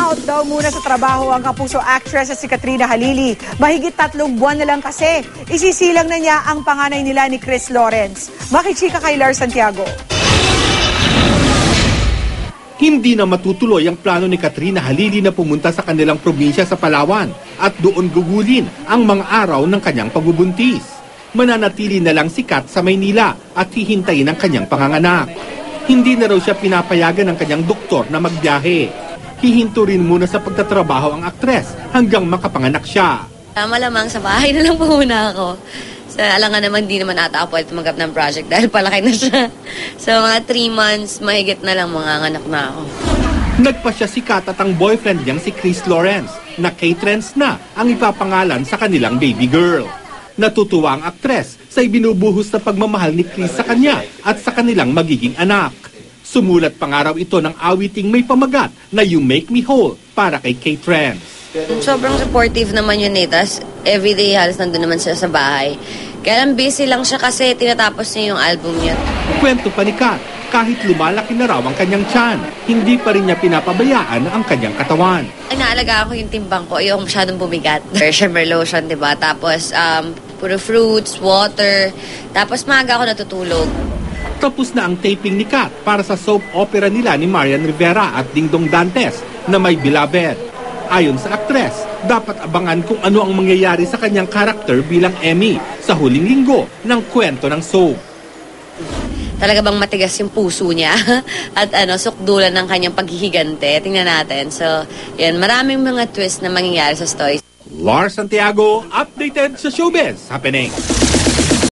out daw muna sa trabaho ang kapuso actress at si Katrina Halili. Mahigit 3 buwan na lang kasi. Isisilang na niya ang panganay nila ni Chris Lawrence. Makichika kay Lars Santiago. Hindi na matutuloy ang plano ni Katrina Halili na pumunta sa kanilang probinsya sa Palawan at doon gugulin ang mga araw ng kanyang pagbubuntis. Mananatili na lang si Kat sa Maynila at hihintayin ang kanyang panganganak. Hindi na raw siya pinapayagan ng kanyang doktor na magbiyahe. Hihinto rin muna sa pagtatrabaho ang aktres hanggang makapanganak siya. Malamang sa bahay na lang po muna ako. Alam nga naman, di naman ata ako pwede tumanggap ng project dahil palaki na siya. So mga 3 months, mahigit na lang mga anak na ako. Nagpasya si Kat at ang boyfriend niyang si Chris Lawrence na K-Trends na ang ipapangalan sa kanilang baby girl. Natutuwa ang aktres sa ibinubuhos na pagmamahal ni Chris sa kanya at sa kanilang magiging anak. Sumulat pangaraw ito ng awiting may pamagat na You Make Me Whole para kay K-Trends. Sobrang supportive naman yun eh. Tas everyday halos nandun naman siya sa bahay. Kaya lang busy lang siya kasi tinatapos niya yung album niya. Kwento pa ni Kat, kahit lumalaki na raw ang kanyang tiyan, hindi pa rin niya pinapabayaan ang kanyang katawan. Inaalagaan ko yung timbang ko, yung masyadong bumigat. Shimmer lotion, diba? Tapos puro fruits, water. Tapos maaga ako natutulog. Tapos na ang taping ni Kat para sa soap opera nila ni Marian Rivera at Dingdong Dantes na May Beloved. Ayon sa aktres, dapat abangan kung ano ang mangyayari sa kanyang karakter bilang Emmy sa huling linggo ng kwento ng soap. Talaga bang matigas yung puso niya at sukdulan ng kanyang paghihigante. Tingnan natin. So, yan, maraming mga twist na mangyayari sa story. Lars Santiago, updated sa Showbiz Happening.